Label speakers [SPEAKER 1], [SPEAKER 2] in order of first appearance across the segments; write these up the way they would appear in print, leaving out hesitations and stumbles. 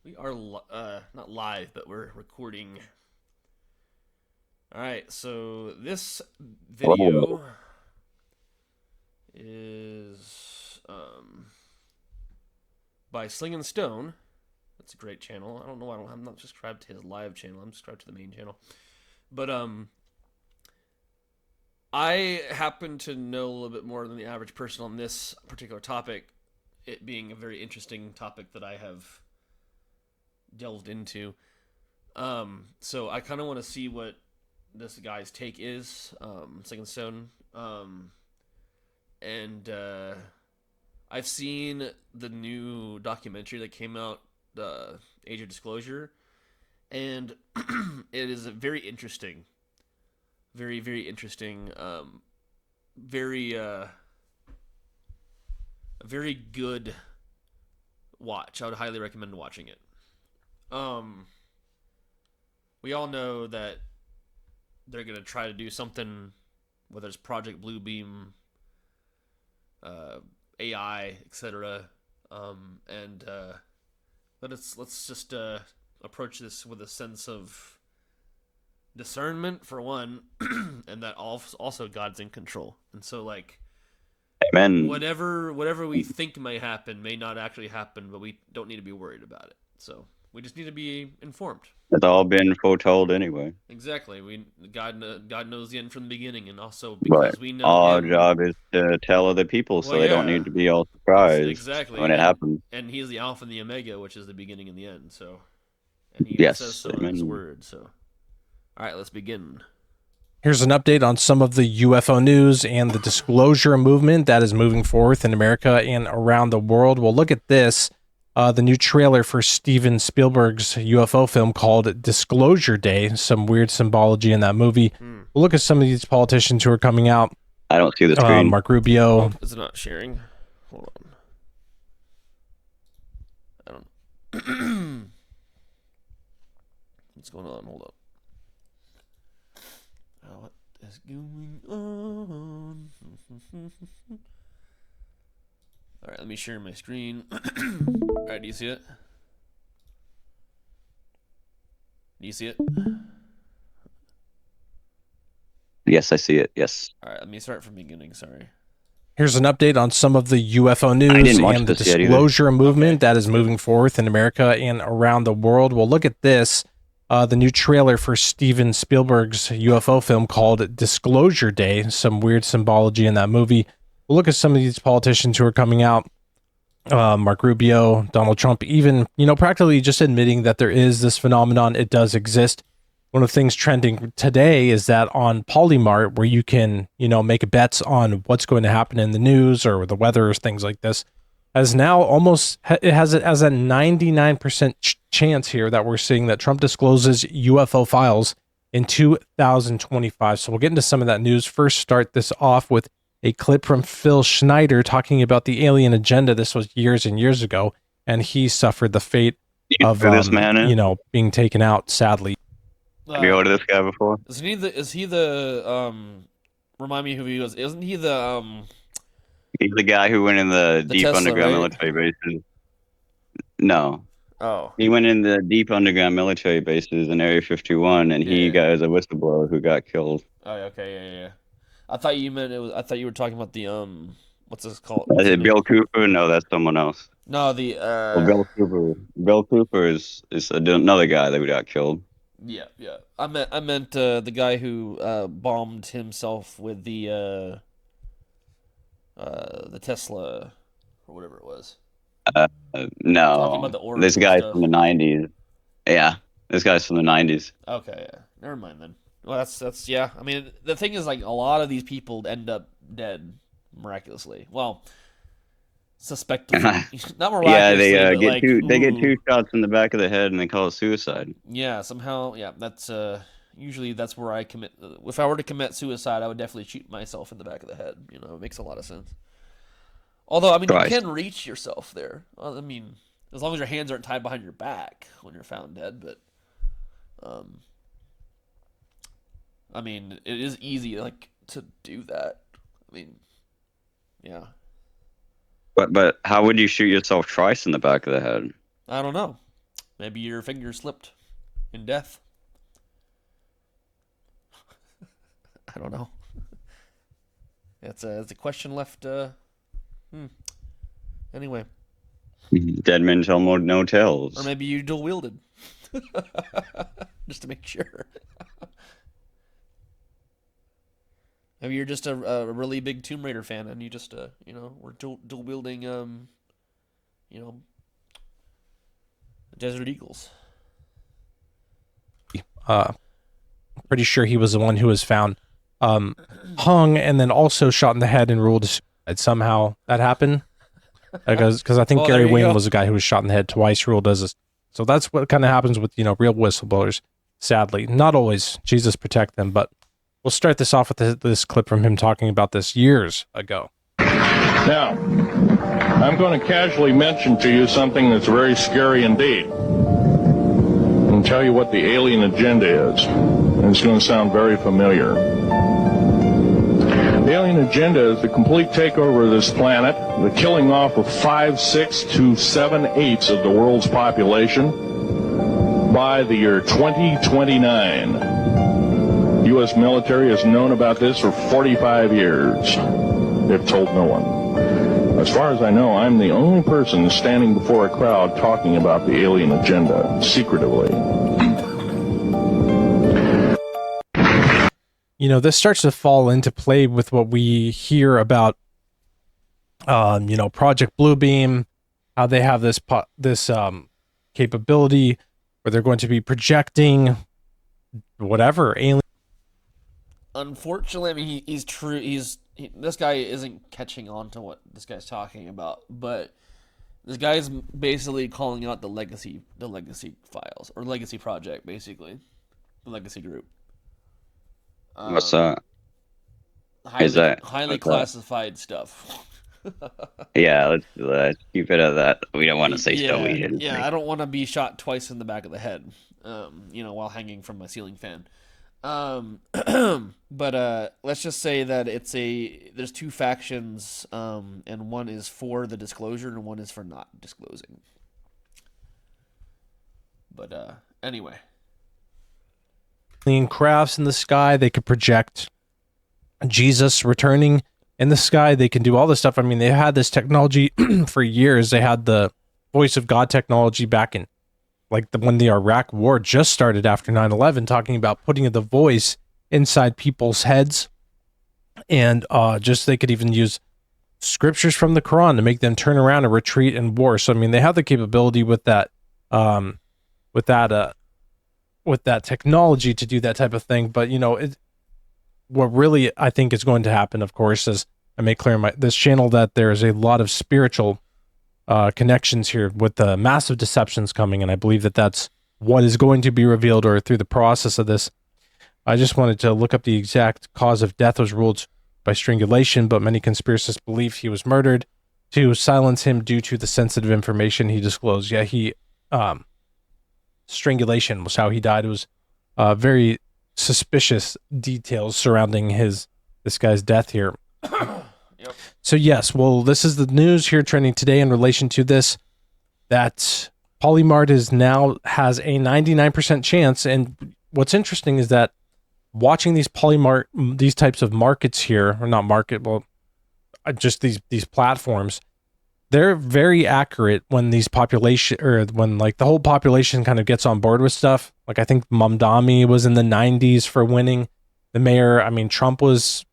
[SPEAKER 1] We are not live, but we're recording. All right, so this
[SPEAKER 2] Whoa.
[SPEAKER 1] video is by Sling And Stone. That's a great channel. I don't know. I'm not subscribed to his live channel. I'm subscribed to the main channel. But I happen to know a little bit more than the average person on this particular topic. It being a very interesting topic that I have delved into. So I kind of want to see what this guy's take is, Second Stone. And I've seen the new documentary that came out, Age of Disclosure, and it is a very interesting, very very interesting, very a very good watch. I would highly recommend watching it. Um, we all know that they're gonna try to do something, whether it's Project Bluebeam, AI, etc. And let's just approach this with a sense of discernment for one, and that also God's in control. And so like
[SPEAKER 2] Amen.
[SPEAKER 1] whatever we think may happen may not actually happen, but we don't need to be worried about it. So we just need to be informed.
[SPEAKER 2] It's all been foretold anyway.
[SPEAKER 1] Exactly. God knows the end from the beginning, and also
[SPEAKER 2] But
[SPEAKER 1] because we know
[SPEAKER 2] our
[SPEAKER 1] Him.
[SPEAKER 2] job is to tell other people
[SPEAKER 1] Well,
[SPEAKER 2] so they don't
[SPEAKER 1] yeah,
[SPEAKER 2] need to be all surprised
[SPEAKER 1] exactly,
[SPEAKER 2] when it happens.
[SPEAKER 1] and He's the Alpha and the Omega, which is the beginning and the end. So, and He even says
[SPEAKER 2] Yes,
[SPEAKER 1] so in His
[SPEAKER 2] amen.
[SPEAKER 1] Word. So, all right, let's begin.
[SPEAKER 3] Here's an update on some of the UFO news and the disclosure movement that is moving forth in America and around the world. We'll look at this, the new trailer for Steven Spielberg's UFO film called Disclosure Day, some weird symbology in that movie. We'll look at some of these politicians who are coming out.
[SPEAKER 2] I don't see the screen.
[SPEAKER 3] Mark Rubio.
[SPEAKER 1] Oh, is it not sharing? Hold on. I don't. What's going on? Hold up. What is going on? All right, let me share my screen. All right, do you see it? Do you see it?
[SPEAKER 2] Yes, I see it. Yes.
[SPEAKER 1] All right, let me start from the beginning. Sorry.
[SPEAKER 3] Here's an update on some of the UFO news
[SPEAKER 2] didn't watch
[SPEAKER 3] and the
[SPEAKER 2] this yet either.
[SPEAKER 3] disclosure movement
[SPEAKER 1] Okay,
[SPEAKER 3] that is moving forth in America and around the world. We'll look at this, the new trailer for Steven Spielberg's UFO film called Disclosure Day, some weird symbology in that movie. We'll look at some of these politicians who are coming out, Mark Rubio, Donald Trump, even, practically just admitting that there is this phenomenon. It does exist. One of the things trending today is that on Polymart, where you can, make bets on what's going to happen in the news or the weather or things like this, has now it has a 99% chance here that we're seeing that Trump discloses UFO files in 2025. So we'll get into some of that news. First, start this off with a clip from Phil Schneider talking about the alien agenda. This was years and years ago, and he suffered the fate
[SPEAKER 2] You
[SPEAKER 3] of,
[SPEAKER 2] know who this man is?
[SPEAKER 3] being taken out, sadly.
[SPEAKER 2] Have you heard of this guy before?
[SPEAKER 1] Is he the remind me who he was? Isn't he the
[SPEAKER 2] He's the guy who went in the deep
[SPEAKER 1] Tesla,
[SPEAKER 2] underground
[SPEAKER 1] right?
[SPEAKER 2] military bases. No.
[SPEAKER 1] Oh,
[SPEAKER 2] He went in the deep underground military bases in Area 51, and he
[SPEAKER 1] yeah.
[SPEAKER 2] got as a whistleblower who got killed.
[SPEAKER 1] Oh, okay, yeah. I thought you meant it was. I thought you were talking about the what's this called?
[SPEAKER 2] Is
[SPEAKER 1] What's his
[SPEAKER 2] it
[SPEAKER 1] name?
[SPEAKER 2] Bill Cooper? No, that's someone else.
[SPEAKER 1] No, the
[SPEAKER 2] Well, Bill Cooper. Bill Cooper is another guy that got killed.
[SPEAKER 1] yeah. I meant the guy who bombed himself with the Tesla or whatever it was. Talking about
[SPEAKER 2] No,
[SPEAKER 1] the orbs
[SPEAKER 2] this
[SPEAKER 1] and
[SPEAKER 2] guy's
[SPEAKER 1] stuff.
[SPEAKER 2] from the 90s. Yeah, this guy's from the 90s.
[SPEAKER 1] Okay, yeah. Never mind then. Well, that's yeah. I mean, the thing is, like, a lot of these people end up dead miraculously. Well, suspectively, not
[SPEAKER 2] Yeah,
[SPEAKER 1] miraculously,
[SPEAKER 2] they
[SPEAKER 1] but
[SPEAKER 2] get
[SPEAKER 1] like,
[SPEAKER 2] two. They get
[SPEAKER 1] ooh,
[SPEAKER 2] two shots in the back of the head, and they call it suicide.
[SPEAKER 1] yeah. Somehow, yeah. That's usually that's where I commit. If I were to commit suicide, I would definitely shoot myself in the back of the head. It makes a lot of sense. Although, I mean, you
[SPEAKER 2] Christ.
[SPEAKER 1] can reach yourself there. I mean, as long as your hands aren't tied behind your back when you're found dead. But, um, I mean, it is easy, like, to do that. I mean, yeah.
[SPEAKER 2] But how would you shoot yourself twice in the back of the head?
[SPEAKER 1] I don't know. Maybe your finger slipped in death. I don't know. It's a question left. Anyway.
[SPEAKER 2] Dead men tell no tales.
[SPEAKER 1] Or maybe you dual wielded. Just to make sure. Maybe you're just a really big Tomb Raider fan and you just, were dual wielding, Desert Eagles.
[SPEAKER 3] Pretty sure he was the one who was found hung and then also shot in the head and ruled suicide. Somehow that happened. Because I think Gary Wayne was the guy who was shot in the head twice, ruled as a... So that's what kind of happens with, real whistleblowers, sadly. Not always. Jesus protect them, but we'll start this off with this clip from him talking about this years ago.
[SPEAKER 4] Now, I'm going to casually mention to you something that's very scary indeed. And tell you what the alien agenda is. And it's going to sound very familiar. The alien agenda is the complete takeover of this planet, the killing off of 5/6 to 7/8 of the world's population by the year 2029. U.S. military has known about this for 45 years. They've told no one. As far as I know, I'm the only person standing before a crowd talking about the alien agenda, secretively.
[SPEAKER 3] This starts to fall into play with what we hear about, Project Bluebeam, how they have this capability where they're going to be projecting whatever alien.
[SPEAKER 1] Unfortunately, I mean, he's true. This guy isn't catching on to what this guy's talking about, but this guy's basically calling out the legacy files or legacy project, basically, the legacy group.
[SPEAKER 2] What's that?
[SPEAKER 1] Highly classified stuff.
[SPEAKER 2] Yeah, let's keep it at that. We don't want to say stuff we didn't.
[SPEAKER 1] Yeah, I don't want to be shot twice in the back of the head, while hanging from my ceiling fan. But let's just say that there's two factions, and one is for the disclosure and one is for not disclosing. But anyway.
[SPEAKER 3] Alien crafts in the sky. They could project Jesus returning in the sky. They can do all this stuff. I mean, they had this technology for years. They had the voice of God technology back in when the Iraq war just started after 9/11, talking about putting the voice inside people's heads. And they could even use scriptures from the Quran to make them turn around and retreat in war. So, I mean, they have the capability with that technology to do that type of thing. But, what really I think is going to happen, of course, is I make clear in this channel that there is a lot of spiritual connections here with the massive deceptions coming. And I believe that that's what is going to be revealed or through the process of this. I just wanted to look up the exact cause of death was ruled by strangulation, but many conspiracists believe he was murdered to silence him due to the sensitive information he disclosed. Yeah, strangulation was how he died. It was very suspicious details surrounding this guy's death here.
[SPEAKER 1] Yep.
[SPEAKER 3] So yes, well, this is the news here trending today in relation to this, that Polymart has a 99% chance. And what's interesting is that watching these types of markets here, or not market, well, just these platforms, they're very accurate when when the whole population kind of gets on board with stuff. Like I think Mamdani was in the 90s for winning the mayor. I mean, Trump was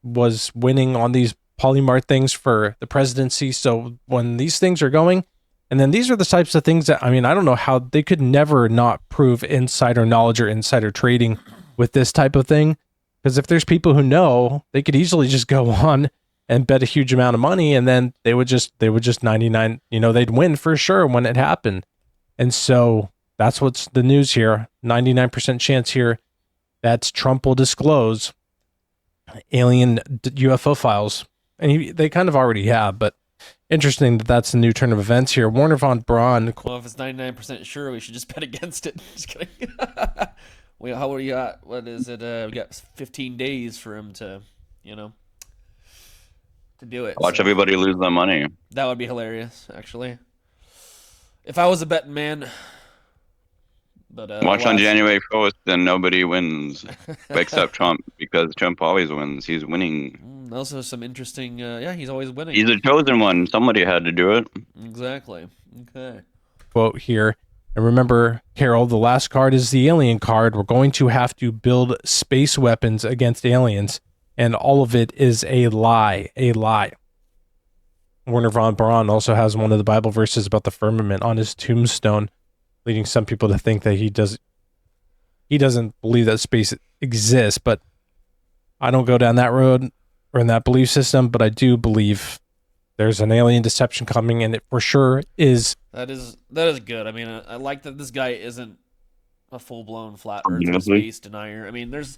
[SPEAKER 3] winning on these Polymart things for the presidency. So when these things are going, and then these are the types of things that, I mean, I don't know how they could never not prove insider knowledge or insider trading with this type of thing. Because if there's people who know, they could easily just go on and bet a huge amount of money, and then they would just 99, they'd win for sure when it happened. And so that's what's the news here. 99% chance here that Trump will disclose alien UFO files. And they kind of already have, but interesting that that's the new turn of events here. Warner von Braun.
[SPEAKER 1] Well, if it's 99% sure, we should just bet against it. Just kidding. How are you at? What is it? We got 15 days for him to, to do it.
[SPEAKER 2] Watch everybody lose their money.
[SPEAKER 1] That would be hilarious, actually. If I was a betting man, But
[SPEAKER 2] Watch on
[SPEAKER 1] alas,
[SPEAKER 2] January 4th, then nobody wins except Trump, because Trump always wins. He's winning.
[SPEAKER 1] Also some interesting. Yeah, he's always winning.
[SPEAKER 2] He's the chosen one. Somebody had to do it.
[SPEAKER 1] Exactly. Okay.
[SPEAKER 3] Quote here. And remember, Carol, the last card is the alien card. We're going to have to build space weapons against aliens, and all of it is a lie. A lie. Werner von Braun also has one of the Bible verses about the firmament on his tombstone, leading some people to think that he doesn't believe that space exists. But I don't go down that road or in that belief system, but I do believe there's an alien deception coming, and it for sure is.
[SPEAKER 1] That is good. I mean, I like that this guy isn't a full-blown flat earth or
[SPEAKER 2] Obviously.
[SPEAKER 1] space denier. I mean, there's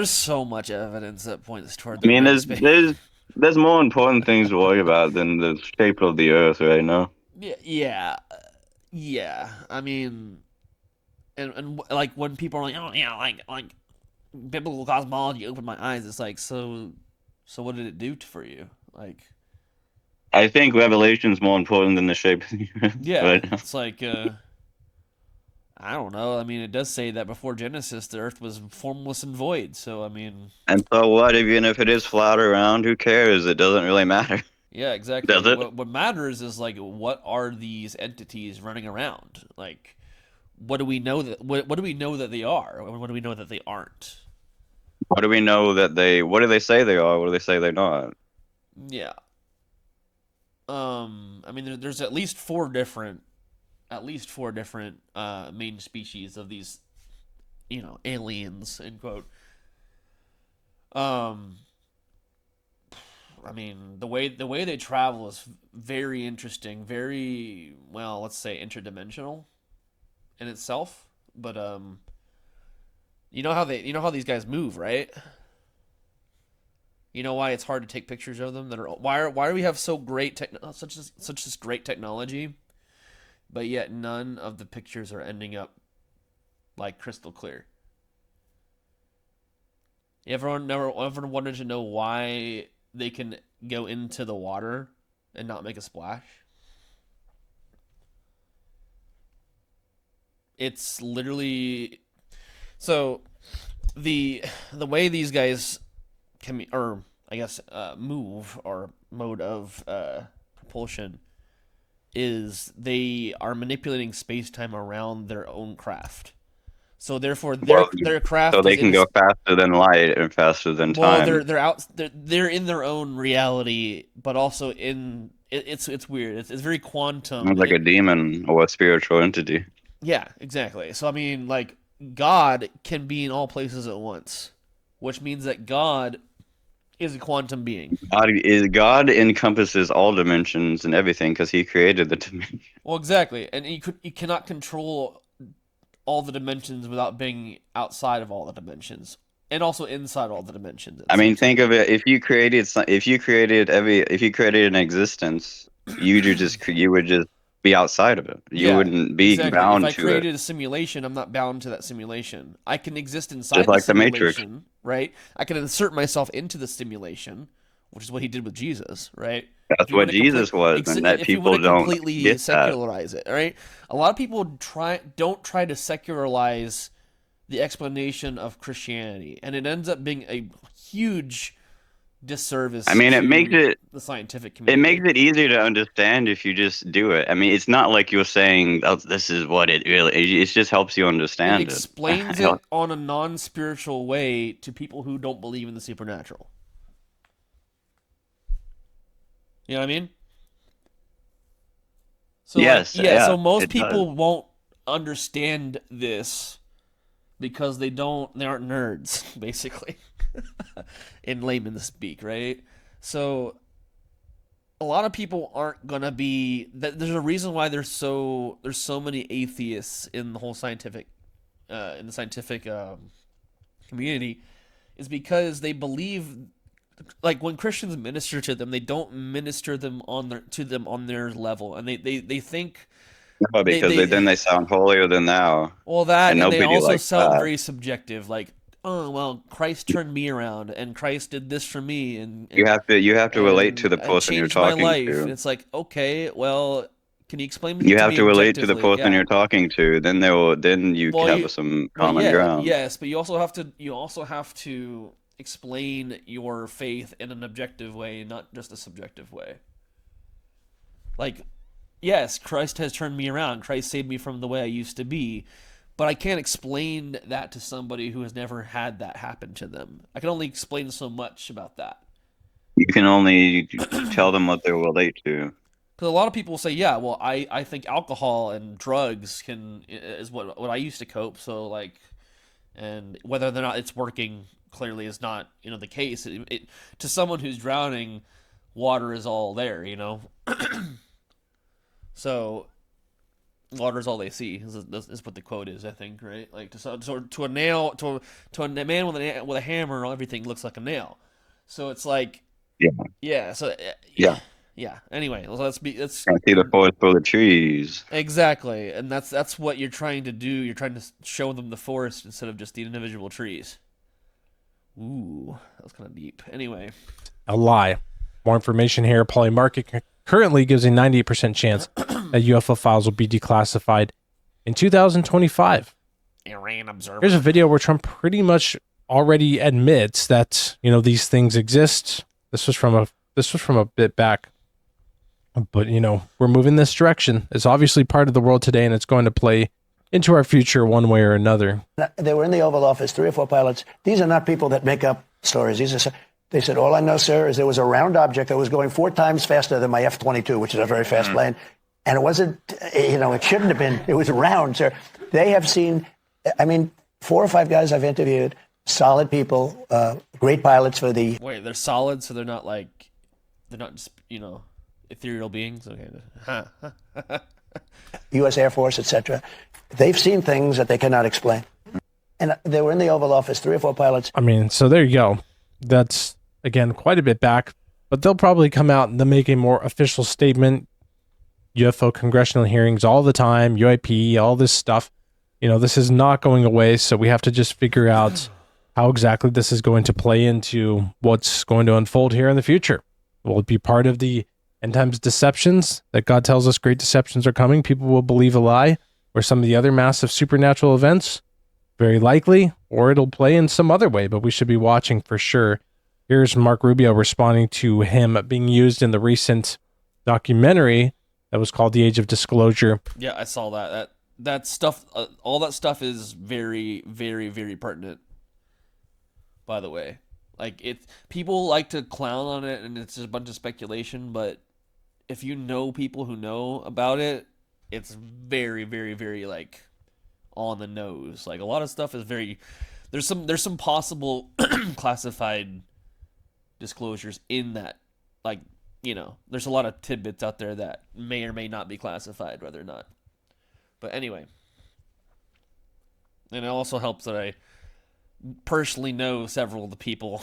[SPEAKER 1] so much evidence that points toward
[SPEAKER 2] I mean,
[SPEAKER 1] the space.
[SPEAKER 2] there's more important things to worry about than the shape of the Earth right now.
[SPEAKER 1] Yeah. I mean, and like when people are like, oh yeah, like biblical cosmology opened my eyes. It's like, so what did it do for you? Like,
[SPEAKER 2] I think Revelation's more important than the shape of the Earth.
[SPEAKER 1] yeah,
[SPEAKER 2] right now.
[SPEAKER 1] it's like, I don't know. I mean, it does say that before Genesis, the earth was formless and void. So, I mean,
[SPEAKER 2] And so what? Even if it is flat around, who cares? It doesn't really matter.
[SPEAKER 1] yeah, exactly.
[SPEAKER 2] Does it?
[SPEAKER 1] What matters is like, what are these entities running around? Like, what do we know that what do we know that they are? And what do we know that they aren't?
[SPEAKER 2] What do we know that they? What do they say they are? What do they say they're not?
[SPEAKER 1] Yeah. I mean, there's at least four different main species of these, aliens, end quote. Um, I mean, the way they travel is very interesting, very, well, let's say interdimensional in itself. But you know how these guys move, right? You know why it's hard to take pictures of them? Why do we have such this great technology, but yet none of the pictures are ending up like crystal clear? Everyone never wanted to know why they can go into the water and not make a splash. It's literally so the way these guys can, or I guess move, or mode of propulsion, is they are manipulating space-time around their own craft. So therefore, their craft.
[SPEAKER 2] So they
[SPEAKER 1] is
[SPEAKER 2] can go faster than light and faster than
[SPEAKER 1] well,
[SPEAKER 2] time.
[SPEAKER 1] they're in their own reality, but also in it's weird. It's very quantum.
[SPEAKER 2] Like a demon or a spiritual entity.
[SPEAKER 1] Yeah, exactly. So I mean, like, God can be in all places at once, which means that God is a quantum being.
[SPEAKER 2] God encompasses all dimensions and everything because he created the dimension.
[SPEAKER 1] Well, exactly, and you cannot control all the dimensions without being outside of all the dimensions, and also inside all the dimensions.
[SPEAKER 2] I mean, think of it. If you created an existence, you would just be outside of it. You wouldn't be
[SPEAKER 1] exactly.
[SPEAKER 2] bound
[SPEAKER 1] If I
[SPEAKER 2] to
[SPEAKER 1] created
[SPEAKER 2] it.
[SPEAKER 1] a simulation, I'm not bound to that simulation. I can exist inside
[SPEAKER 2] Just like
[SPEAKER 1] the
[SPEAKER 2] the Matrix.
[SPEAKER 1] simulation, right? I can insert myself into the simulation, which is what he did with Jesus, right?
[SPEAKER 2] That's what Jesus was, and that
[SPEAKER 1] if you
[SPEAKER 2] people
[SPEAKER 1] want to
[SPEAKER 2] don't
[SPEAKER 1] completely
[SPEAKER 2] get that.
[SPEAKER 1] secularize it, all right? A lot of people don't try to secularize the explanation of Christianity, and it ends up being a huge disservice.
[SPEAKER 2] I mean, it
[SPEAKER 1] to
[SPEAKER 2] makes it
[SPEAKER 1] the scientific
[SPEAKER 2] It
[SPEAKER 1] community.
[SPEAKER 2] makes it easier to understand if you just do it. I mean, it's not like you're saying, "Oh, this is what it really." It just helps you understand
[SPEAKER 1] It explains it on a non-spiritual way to people who don't believe in the supernatural. You know what I mean? So
[SPEAKER 2] Yes, yeah,
[SPEAKER 1] so most
[SPEAKER 2] it
[SPEAKER 1] people
[SPEAKER 2] does.
[SPEAKER 1] won't understand this because they aren't nerds, basically. In layman's speak, right? So a lot of people aren't gonna be. There's a reason why there's so many atheists in the whole scientific community, is because they believe, like, when Christians minister to them, they don't minister them on their level, and they think
[SPEAKER 2] No, because then they sound holier than thou,
[SPEAKER 1] well, that,
[SPEAKER 2] and
[SPEAKER 1] and they
[SPEAKER 2] nobody
[SPEAKER 1] also
[SPEAKER 2] likes
[SPEAKER 1] sound
[SPEAKER 2] that.
[SPEAKER 1] very subjective, like, oh well, Christ turned me around, and Christ did this for me,
[SPEAKER 2] You have to relate to the
[SPEAKER 1] and
[SPEAKER 2] person you're
[SPEAKER 1] changed my
[SPEAKER 2] talking
[SPEAKER 1] life.
[SPEAKER 2] to.
[SPEAKER 1] It's like, okay, well, Can you explain
[SPEAKER 2] You
[SPEAKER 1] to
[SPEAKER 2] have
[SPEAKER 1] me
[SPEAKER 2] to relate to the
[SPEAKER 1] objectively?
[SPEAKER 2] person you're talking to. Then you
[SPEAKER 1] Well,
[SPEAKER 2] have some common
[SPEAKER 1] yeah,
[SPEAKER 2] ground.
[SPEAKER 1] yes, but you also have to explain your faith in an objective way, not just a subjective way. Like, yes, Christ has turned me around. Christ saved me from the way I used to be. But I can't explain that to somebody who has never had that happen to them. I can only explain so much about that.
[SPEAKER 2] You can only tell them what they relate to.
[SPEAKER 1] Because a lot of people say, yeah, well, I think alcohol and drugs is what I used to cope. So like, and whether or not it's working clearly is not the case. To someone who's drowning, water is all there. So water is all they see is what the quote is, I think, right? Like to a nail to a man with a hammer, everything looks like a nail. So it's like yeah. So yeah. Anyway, let's
[SPEAKER 2] Can't see the forest for the trees.
[SPEAKER 1] exactly, and that's what you're trying to do. You're trying to show them the forest instead of just the individual trees. Ooh, that was kind of deep. Anyway,
[SPEAKER 3] A lie. More information here. Polymarket currently gives a 98% chance that UFO files will be declassified in 2025.
[SPEAKER 1] Iran Observer.
[SPEAKER 3] Here's a video where Trump pretty much already admits that these things exist. This was from a bit back, but we're moving this direction. It's obviously part of the world today, and it's going to play into our future one way or another.
[SPEAKER 5] They were in the Oval Office, 3 or 4 pilots. These are not people that make up stories. They said, all I know, sir, is there was a round object that was going 4 times faster than my F-22, which is a very fast plane. And it wasn't, it shouldn't have been. It was round, sir. They have seen, 4 or 5 guys I've interviewed, solid people, great pilots for the...
[SPEAKER 1] Wait, they're solid, so they're not just, ethereal beings? Okay.
[SPEAKER 5] U.S. Air Force, etc. They've seen things that they cannot explain. And they were in the Oval Office, 3 or 4 pilots.
[SPEAKER 3] So there you go. That's, again, quite a bit back, but they'll probably come out and they'll make a more official statement. UFO congressional hearings all the time, UIP, all this stuff. This is not going away, so we have to just figure out how exactly this is going to play into what's going to unfold here in the future. Will it be part of the end times deceptions that God tells us great deceptions are coming? People will believe a lie, or some of the other massive supernatural events? Very likely, or it'll play in some other way, but we should be watching for sure. Here's Mark Rubio responding to him being used in the recent documentary that was called The Age of Disclosure.
[SPEAKER 1] Yeah, I saw that. That stuff, all that stuff is very, very, very pertinent. By the way, people like to clown on it, and it's just a bunch of speculation. But if you know people who know about it, it's very, very, very on the nose. A lot of stuff is very. There's some possible classified disclosures in that. There's a lot of tidbits out there that may or may not be classified, whether or not. But anyway, and it also helps that I personally know several of the people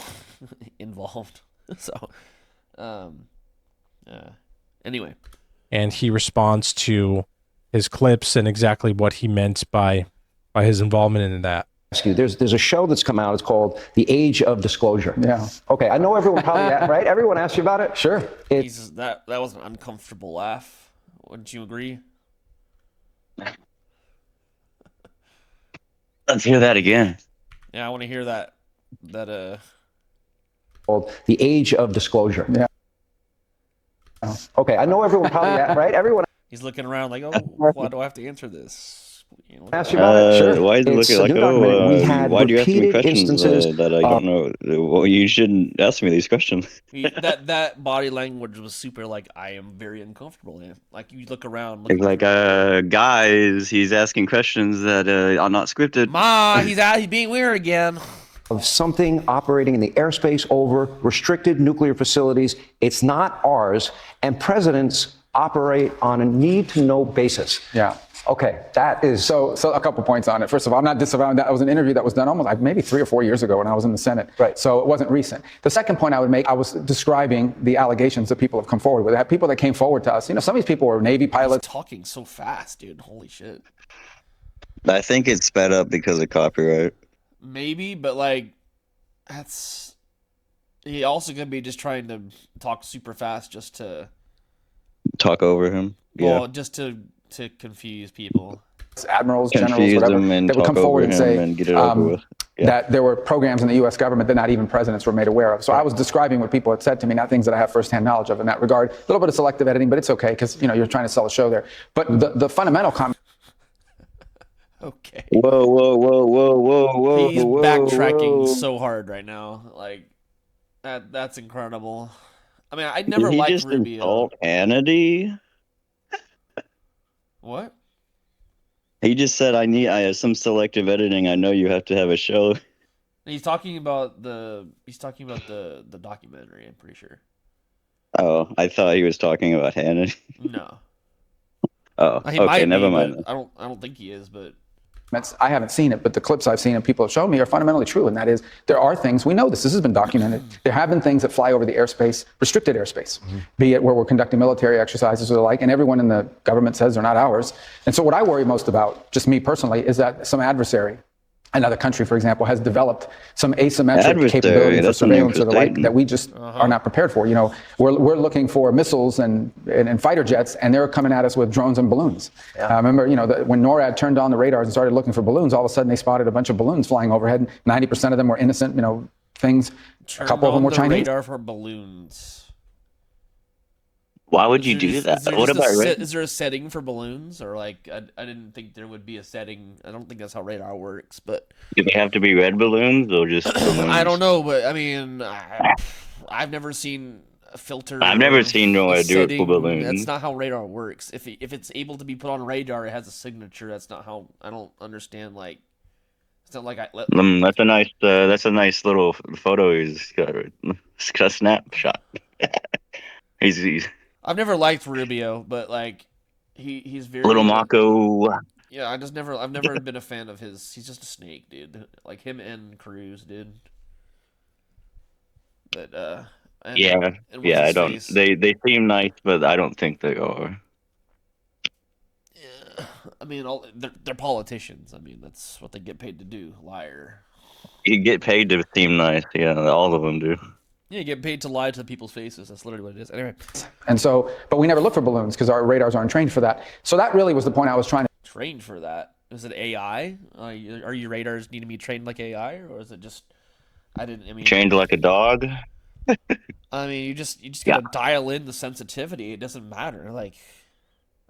[SPEAKER 1] involved. So, anyway.
[SPEAKER 3] And he responds to his clips and exactly what he meant by his involvement in that.
[SPEAKER 6] There's a show that's come out. It's called The Age of Disclosure. Yeah. Okay. I know everyone probably, right? Everyone asks you about it. Sure.
[SPEAKER 1] That was an uncomfortable laugh. Wouldn't you agree?
[SPEAKER 2] Let's hear that again.
[SPEAKER 1] Yeah, I want to hear that.
[SPEAKER 6] Called The Age of Disclosure. Yeah. Okay. I know everyone probably, right? Everyone.
[SPEAKER 1] He's looking around like, oh, why do I have to answer this?
[SPEAKER 6] Ask you about it? Sure.
[SPEAKER 2] Why is it looking like, why do you ask me questions that I don't know? Well, you shouldn't ask me these questions.
[SPEAKER 1] that body language was super, I am very uncomfortable in. You look around.
[SPEAKER 2] It's guys, he's asking questions that are not scripted.
[SPEAKER 1] He's being weird again.
[SPEAKER 6] Of something operating in the airspace over restricted nuclear facilities. It's not ours, and presidents operate on a need-to-know basis.
[SPEAKER 7] Yeah.
[SPEAKER 6] Okay, that is...
[SPEAKER 7] So a couple points on it. First of all, I'm not disavowing that. That was an interview that was done almost maybe 3 or 4 years ago when I was in the Senate.
[SPEAKER 6] Right.
[SPEAKER 7] So it wasn't recent. The second point I would make, I was describing the allegations that people have come forward with. People that came forward to us. Some of these people were Navy pilots.
[SPEAKER 1] He's talking so fast, dude. Holy shit.
[SPEAKER 2] I think it's sped up because of copyright.
[SPEAKER 1] Maybe, but he also could be just trying to talk super fast just to
[SPEAKER 2] talk over him. Yeah,
[SPEAKER 1] Well, just to confuse people.
[SPEAKER 7] Admirals, generals,
[SPEAKER 2] confuse
[SPEAKER 7] whatever,
[SPEAKER 2] him and
[SPEAKER 7] that would
[SPEAKER 2] talk
[SPEAKER 7] come forward
[SPEAKER 2] over
[SPEAKER 7] and
[SPEAKER 2] him
[SPEAKER 7] say
[SPEAKER 2] and get it over with. Yeah.
[SPEAKER 7] that there were programs in the U.S. government that not even presidents were made aware of. So I was describing what people had said to me, not things that I have firsthand knowledge of in that regard. A little bit of selective editing, but it's okay because you're trying to sell a show there. But the fundamental comment.
[SPEAKER 1] Okay.
[SPEAKER 2] Whoa.
[SPEAKER 1] He's
[SPEAKER 2] Whoa,
[SPEAKER 1] backtracking
[SPEAKER 2] whoa.
[SPEAKER 1] so hard right now. Like that's incredible. I mean, I never
[SPEAKER 2] Did he
[SPEAKER 1] liked
[SPEAKER 2] just
[SPEAKER 1] Rubio.
[SPEAKER 2] insult Hannity?
[SPEAKER 1] What?
[SPEAKER 2] He just said, I have some selective editing. I know you have to have a show.
[SPEAKER 1] He's talking about the documentary, I'm pretty sure.
[SPEAKER 2] Oh, I thought he was talking about Hannity.
[SPEAKER 1] No.
[SPEAKER 2] Oh,
[SPEAKER 1] He
[SPEAKER 2] okay,
[SPEAKER 1] might
[SPEAKER 2] never
[SPEAKER 1] be,
[SPEAKER 2] mind.
[SPEAKER 1] but I don't think he is, but
[SPEAKER 7] I haven't seen it, but the clips I've seen and people have shown me are fundamentally true. And that is, there are things, we know this has been documented. There have been things that fly over the airspace, restricted airspace, be it where we're conducting military exercises or the like, and everyone in the government says they're not ours. And so what I worry most about, just me personally, is that some adversary, another country, for example, has developed some asymmetric capability for surveillance or the like that we just are not prepared for. We're looking for missiles and fighter jets, and they're coming at us with drones and balloons. I remember, when NORAD turned on the radars and started looking for balloons, all of a sudden they spotted a bunch of balloons flying overhead. 90% of them were innocent, things. A couple of them were Chinese.
[SPEAKER 1] Radar for balloons.
[SPEAKER 2] Why would you do that? What about
[SPEAKER 1] is there a setting for balloons, or like I didn't think there would be a setting. I don't think that's how radar works, but
[SPEAKER 2] do they have to be red balloons or just balloons?
[SPEAKER 1] I don't know, but I mean, I've never seen a filter.
[SPEAKER 2] I've never seen no do it for balloons.
[SPEAKER 1] That's not how radar works. If it's able to be put on radar, it has a signature. That's not how. I don't understand. Like, it's not like
[SPEAKER 2] that's a nice little photo. He's got a snapshot. he's
[SPEAKER 1] I've never liked Rubio, but like he's very
[SPEAKER 2] little Mako.
[SPEAKER 1] Yeah, I've never been a fan of his. He's just a snake, dude. Like him and Cruz, dude. But
[SPEAKER 2] I don't. They seem nice, but I don't think they are.
[SPEAKER 1] Yeah, I mean, they're politicians. I mean, that's what they get paid to do. Liar.
[SPEAKER 2] You get paid to seem nice. Yeah, all of them do.
[SPEAKER 1] Yeah, you get paid to lie to people's faces. That's literally what it is. Anyway.
[SPEAKER 7] And so, but we never look for balloons because our radars aren't trained for that. So that really was the point I was trying to.
[SPEAKER 1] Trained for that? Is it AI? Are your radars need to be trained like AI, or is it just?
[SPEAKER 2] Trained like a dog.
[SPEAKER 1] I mean, you just gotta dial in the sensitivity. It doesn't matter. Like,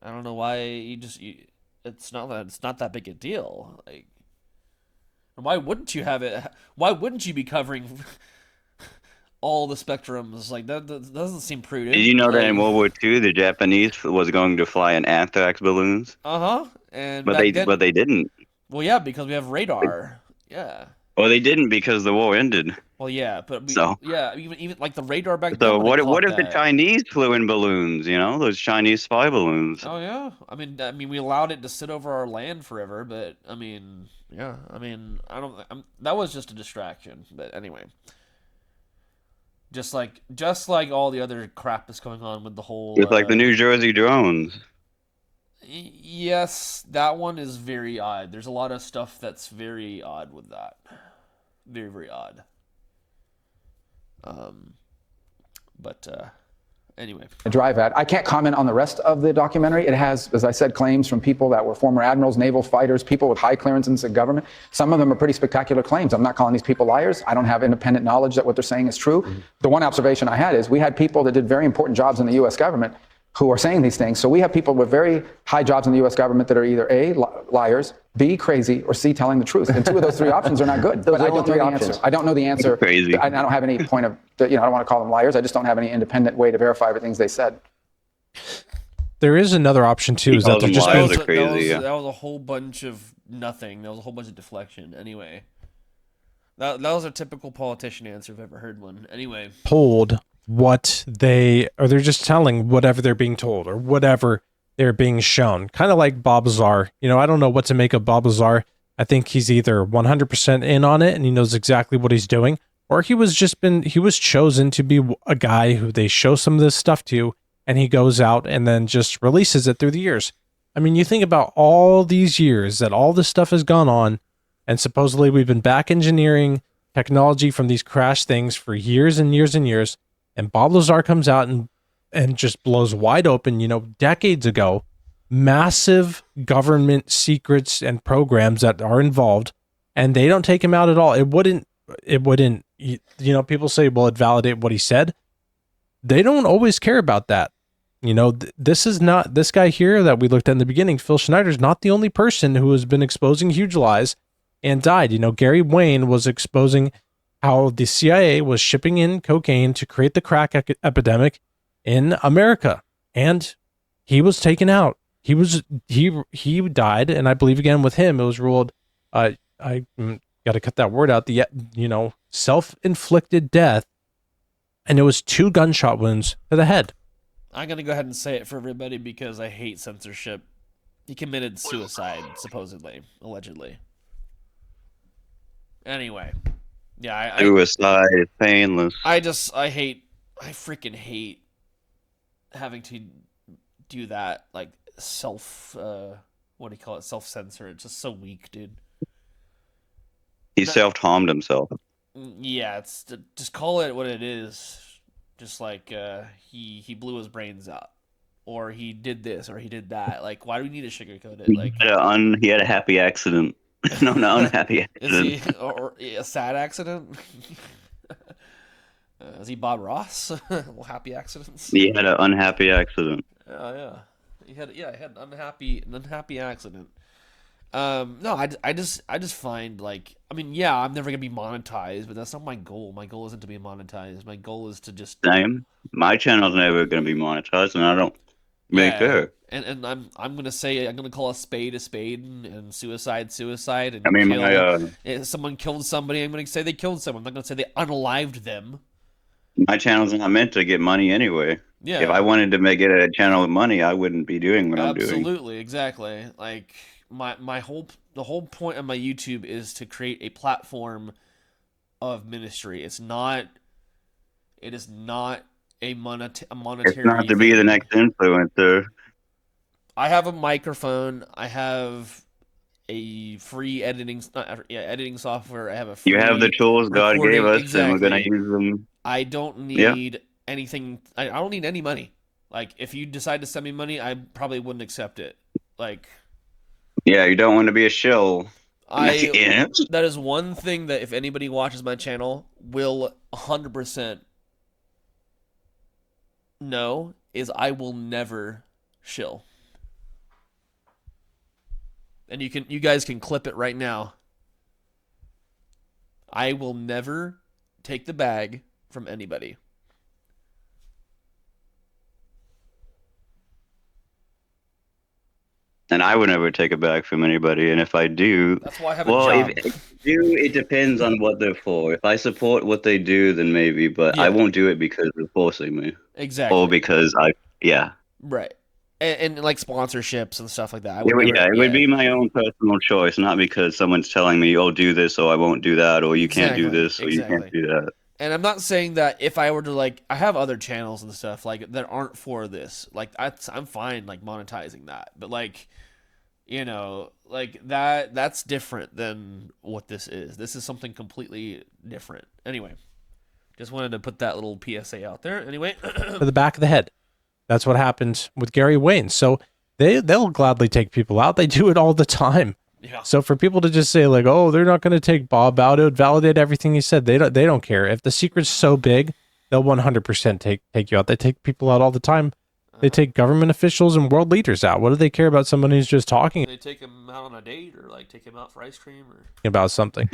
[SPEAKER 1] I don't know why it's not that big a deal. Like, why wouldn't you have it? Why wouldn't you be covering all the spectrums? Like that doesn't seem prudent.
[SPEAKER 2] Did you know that in World War II, the Japanese was going to fly in anthrax balloons?
[SPEAKER 1] But
[SPEAKER 2] they didn't.
[SPEAKER 1] Well, yeah, because we have radar. Yeah.
[SPEAKER 2] Well, they didn't because the war ended.
[SPEAKER 1] Well, yeah, but even like the radar back then.
[SPEAKER 2] So what if the Chinese flew in balloons? Those Chinese spy balloons.
[SPEAKER 1] Oh yeah, I mean, we allowed it to sit over our land forever, but I don't. That was just a distraction. But anyway. Just like all the other crap that's going on with the whole.
[SPEAKER 2] It's like the New Jersey drones.
[SPEAKER 1] Yes, that one is very odd. There's a lot of stuff that's very odd with that. Very, very odd. Anyway.
[SPEAKER 7] Drive at. I can't comment on the rest of the documentary. It has, as I said, claims from people that were former admirals, naval fighters, people with high clearances in government. Some of them are pretty spectacular claims. I'm not calling these people liars. I don't have independent knowledge that what they're saying is true. Mm-hmm. The one observation I had is we had people that did very important jobs in the U.S. government who are saying these things. So we have people with very high jobs in the U.S. government that are either A, liars, B, crazy, or C, telling the truth. And two of those three options are not good. But I don't know the answer. I don't know the answer.
[SPEAKER 2] Crazy.
[SPEAKER 7] I don't have any point of, I don't want to call them liars. I just don't have any independent way to verify everything they said.
[SPEAKER 3] There is another option too. Is that
[SPEAKER 1] that was a whole bunch of nothing. That was a whole bunch of deflection. Anyway, that was a typical politician answer if I've ever heard one. Anyway,
[SPEAKER 3] told what they're just telling whatever they're being told or whatever they're being shown. Kind of like Bob Lazar. I don't know what to make of Bob Lazar. I think he's either 100% in on it and he knows exactly what he's doing, or he was chosen to be a guy who they show some of this stuff to, and he goes out and then just releases it through the years. I mean, you think about all these years that all this stuff has gone on, and supposedly we've been back engineering technology from these crash things for years and years and years. And Bob Lazar comes out and and just blows wide open, decades ago, massive government secrets and programs that are involved, and they don't take him out at all. It wouldn't, people say, well, it validate what he said. They don't always care about that. This is not, this guy here that we looked at in the beginning, Phil Schneider's not the only person who has been exposing huge lies and died. Gary Wayne was exposing how the CIA was shipping in cocaine to create the crack epidemic in America, and he was taken out. He died, and I believe again with him it was ruled. I got to cut that word out. The self-inflicted death, and it was 2 gunshot wounds to the head.
[SPEAKER 1] I'm gonna go ahead and say it for everybody because I hate censorship. He committed suicide, supposedly, allegedly. Anyway, yeah,
[SPEAKER 2] Suicide is painless.
[SPEAKER 1] I freaking hate having to do that, like what do you call it, self-censor. It's just so weak, dude.
[SPEAKER 2] He self-harmed himself.
[SPEAKER 1] Yeah, just call it what it is. Just like he blew his brains out, or he did this, or he did that. Like, why do we need to sugarcoat it? Like,
[SPEAKER 2] He had a happy accident. No, unhappy accident.
[SPEAKER 1] Is he, or a sad accident? Is he Bob Ross? Well, happy accidents.
[SPEAKER 2] He had an unhappy accident.
[SPEAKER 1] Oh yeah, he had an unhappy accident. No, I just find, like, I mean, yeah, I'm never gonna be monetized, but that's not my goal. My goal isn't to be monetized. My goal is to just
[SPEAKER 2] Same. My channel's never gonna be monetized, and I don't make her.
[SPEAKER 1] And I'm gonna say, I'm gonna call a spade and suicide. And
[SPEAKER 2] I mean,
[SPEAKER 1] if someone killed somebody, I'm gonna say they killed someone. I'm not gonna say they unalived them.
[SPEAKER 2] my channel's not meant to get money anyway.
[SPEAKER 1] Yeah.
[SPEAKER 2] If I wanted to get a channel with money, I wouldn't be doing what I'm doing.
[SPEAKER 1] Absolutely, exactly. Like, the whole point of my YouTube is to create a platform of ministry. It is not a monetary.
[SPEAKER 2] It's not to be the next influencer.
[SPEAKER 1] I have a microphone. I have a free editing software. I have a free
[SPEAKER 2] You have the tools God gave us,
[SPEAKER 1] exactly.
[SPEAKER 2] and we're gonna use them.
[SPEAKER 1] I don't need anything. I don't need any money. Like, if you decide to send me money, I probably wouldn't accept it. Like,
[SPEAKER 2] yeah, you don't want to be a shill.
[SPEAKER 1] That is one thing that if anybody watches my channel will 100% know, is I will never shill. And you guys can clip it right now. I will never take the bag from anybody.
[SPEAKER 2] And I would never take it back from anybody. And if I do,
[SPEAKER 1] that's why I have a job.
[SPEAKER 2] If I do, it depends on what they're for. If I support what they do, then maybe. But I won't do it because they're forcing me.
[SPEAKER 1] Exactly.
[SPEAKER 2] Or because
[SPEAKER 1] Right. And like sponsorships and stuff like that.
[SPEAKER 2] It would be my own personal choice, not because someone's telling me, "Oh, do this," or "I won't do that," or "You can't do this," or "You can't do that."
[SPEAKER 1] And I'm not saying that if I were to, like, I have other channels and stuff like that aren't for this. Like, I'm fine, like, monetizing that, but, like, like that's different than what this is. This is something completely different. Anyway, just wanted to put that little PSA out there. Anyway,
[SPEAKER 3] to the back of the head. That's what happened with Gary Wayne. So they'll gladly take people out. They do it all the time.
[SPEAKER 1] Yeah.
[SPEAKER 3] So for people to just say, like, oh, they're not going to take Bob out, it would validate everything he said. They don't care. If the secret's so big, they'll 100% take you out. They take people out all the time. They take government officials and world leaders out. What do they care about somebody who's just talking?
[SPEAKER 1] They take him out on a date, or like take him out for ice cream, or
[SPEAKER 3] about something.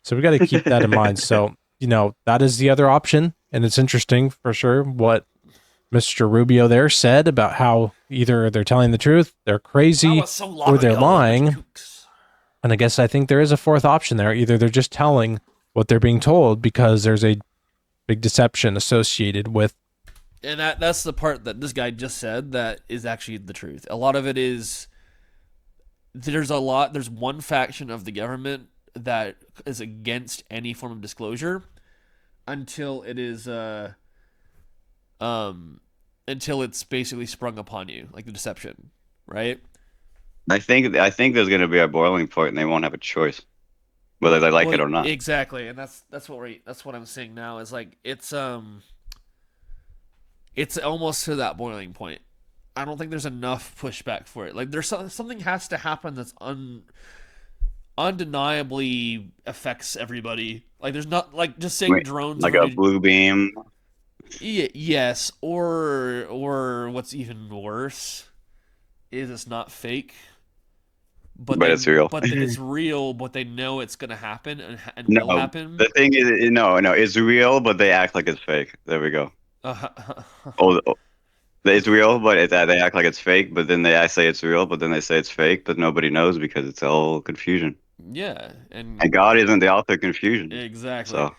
[SPEAKER 3] So we got to keep that in mind. So, that is the other option. And it's interesting for sure what Mr. Rubio there said about how either they're telling the truth, they're crazy, or they're lying. And I think there is a fourth option there. Either they're just telling what they're being told because there's a big deception associated with.
[SPEAKER 1] And that's the part that this guy just said that is actually the truth. A lot of it is, there's one faction of the government that is against any form of disclosure until it is until it's basically sprung upon you, like the deception, right?
[SPEAKER 2] I think there's going to be a boiling point, and they won't have a choice, whether they like it or not.
[SPEAKER 1] Exactly, and that's what I'm saying now. Is like it's it's almost to that boiling point. I don't think there's enough pushback for it. Like there's something has to happen that's undeniably affects everybody. Like there's not like just saying drones
[SPEAKER 2] like a blue beam.
[SPEAKER 1] Yes, or what's even worse is it's not fake, but
[SPEAKER 2] it's real.
[SPEAKER 1] But it's real, but they know it's gonna happen and
[SPEAKER 2] No,
[SPEAKER 1] will happen.
[SPEAKER 2] the thing is, no, it's real, but they act like it's fake. There we go. It's real, but they act like it's fake. But then they say it's real, but then they say it's fake. But nobody knows because it's all confusion.
[SPEAKER 1] Yeah, and
[SPEAKER 2] God isn't the author of confusion.
[SPEAKER 1] Exactly.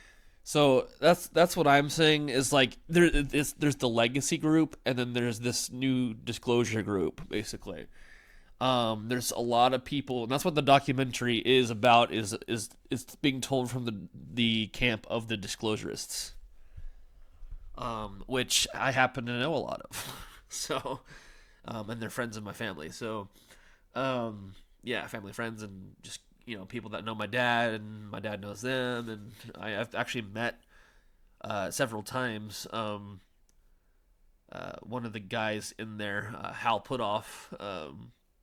[SPEAKER 1] So that's what I'm saying is like there's the legacy group and then there's this new disclosure group basically. There's a lot of people, and that's what the documentary is about. Is being told from the camp of the disclosurists, which I happen to know a lot of. So, and they're friends of my family. So, yeah, family, friends, and just people that know my dad, and my dad knows them, and I've actually met several times. One of the guys in there, Hal Putoff,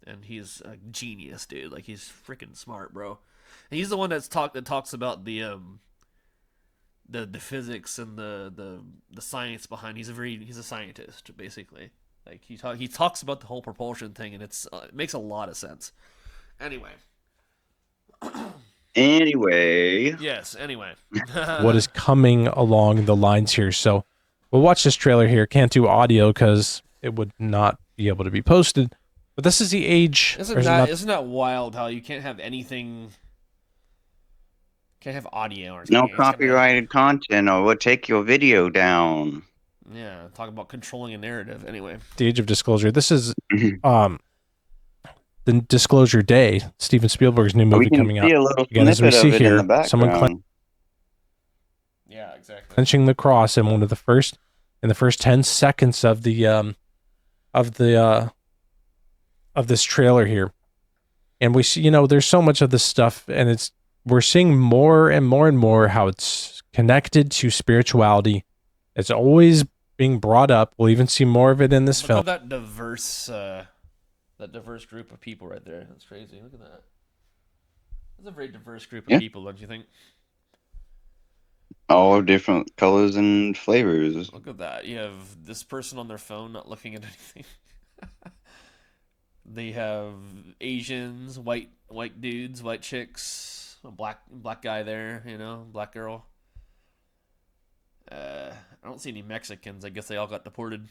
[SPEAKER 1] and he's a genius, dude. Like he's freaking smart, bro. And he's the one that talks about the physics and the science behind. He's a scientist basically. Like he talks about the whole propulsion thing, and it makes a lot of sense. Anyway. Yes. Anyway.
[SPEAKER 3] What is coming along the lines here? So we'll watch this trailer here. Can't do audio because it would not be able to be posted. But this is the age.
[SPEAKER 1] Isn't that wild? How you can't have anything. Can't have audio or
[SPEAKER 2] no copyrighted content, or we'll take your video down.
[SPEAKER 1] Yeah, talk about controlling a narrative. Anyway,
[SPEAKER 3] the age of disclosure. This is the Disclosure Day, Steven Spielberg's new movie coming out. Again, as we see here, someone
[SPEAKER 1] yeah, exactly,
[SPEAKER 3] clenching the cross in the first 10 seconds of this trailer here, and we see there's so much of this stuff, and we're seeing more and more and more how it's connected to spirituality. It's always being brought up. We'll even see more of it in this film.
[SPEAKER 1] Look at that diverse group of people right there. That's crazy. Look at that. That's a very diverse group of people, don't you think?
[SPEAKER 2] All different colors and flavors.
[SPEAKER 1] Look at that. You have this person on their phone not looking at anything. They have Asians, white dudes, white chicks, a black guy there, black girl. I don't see any Mexicans. I guess they all got deported.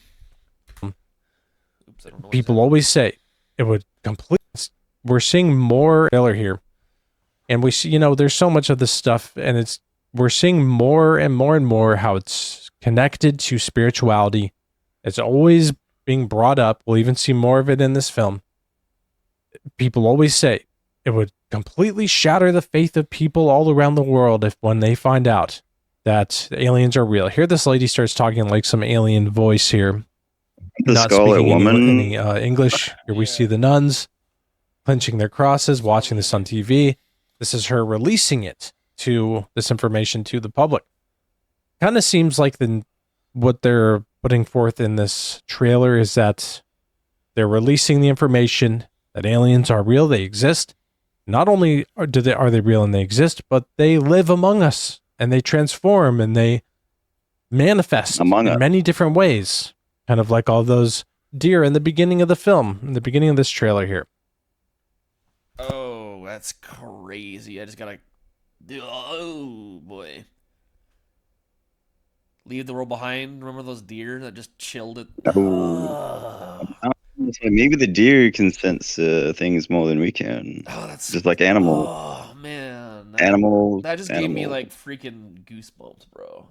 [SPEAKER 1] Oops, I don't know.
[SPEAKER 3] People always say it would complete. We're seeing more trailer here, and we see there's so much of this stuff, and we're seeing more and more and more how it's connected to spirituality. It's always being brought up. We'll even see more of it in this film. People always say it would completely shatter the faith of people all around the world when they find out that aliens are real. Here this lady starts talking like some alien voice here.
[SPEAKER 2] The
[SPEAKER 3] not
[SPEAKER 2] Scarlet
[SPEAKER 3] speaking
[SPEAKER 2] Woman.
[SPEAKER 3] any English. Here we see the nuns clenching their crosses, watching this on TV. This is her releasing this information to the public. Kind of seems like what they're putting forth in this trailer is that they're releasing the information that aliens are real, they exist. Not only are they real and they exist, but they live among us and they transform and they manifest in many different ways. Kind of like all those deer in the beginning of the film, in the beginning of this trailer here.
[SPEAKER 1] Oh, that's crazy. I just gotta... Oh, boy. Leave the World Behind. Remember those deer that just chilled it?
[SPEAKER 2] Maybe the deer can sense things more than we can.
[SPEAKER 1] Oh, that's...
[SPEAKER 2] Just like animals.
[SPEAKER 1] Oh, man.
[SPEAKER 2] Animals.
[SPEAKER 1] That just gave me, like, freaking goosebumps, bro.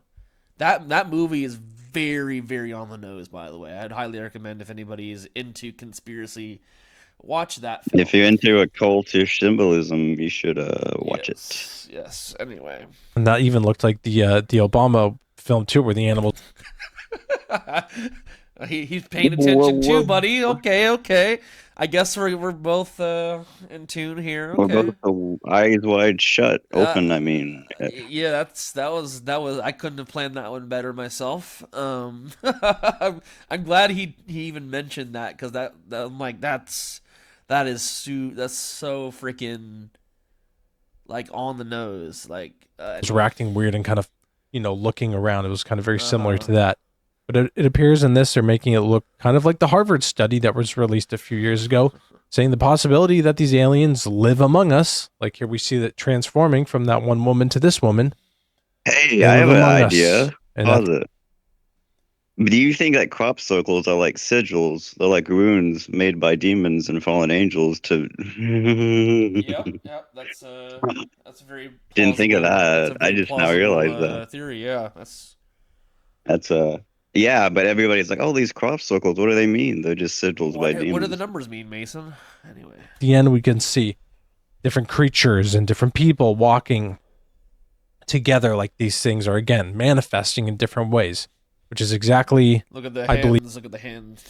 [SPEAKER 1] That movie is very, very on the nose, by the way. I'd highly recommend if anybody is into conspiracy, watch that film.
[SPEAKER 2] If you're into occultish symbolism, you should watch it.
[SPEAKER 1] Yes, anyway.
[SPEAKER 3] And that even looked like the Obama film, too, where the animals...
[SPEAKER 1] He's paying attention too, buddy. Okay. I guess we're both in tune here.
[SPEAKER 2] We're
[SPEAKER 1] Okay.
[SPEAKER 2] both eyes wide shut, open. I mean,
[SPEAKER 1] Yeah, that was I couldn't have planned that one better myself. I'm glad he even mentioned that because that I'm like that's so freaking like on the nose. Like
[SPEAKER 3] was acting weird and kind of, looking around. It was kind of very similar to that. But it appears in this, they're making it look kind of like the Harvard study that was released a few years ago, saying the possibility that these aliens live among us. Like here we see that transforming from that one woman to this woman.
[SPEAKER 2] hey, I have an idea.
[SPEAKER 3] And
[SPEAKER 2] Pause it. Do you think that crop circles are like sigils? They're like runes made by demons and fallen angels to.
[SPEAKER 1] Yep. That's a very
[SPEAKER 2] Didn't think of that. I just now realized that.
[SPEAKER 1] Theory. Yeah,
[SPEAKER 2] That's yeah, but everybody's like, oh, these crop circles, what do they mean? They're just sigils by demons.
[SPEAKER 1] What do the numbers mean, Mason? Anyway,
[SPEAKER 3] at the end we can see different creatures and different people walking together, like these things are again manifesting in different ways, which is exactly
[SPEAKER 1] look at the
[SPEAKER 3] I
[SPEAKER 1] hands.
[SPEAKER 3] believe.
[SPEAKER 1] Look at the hands.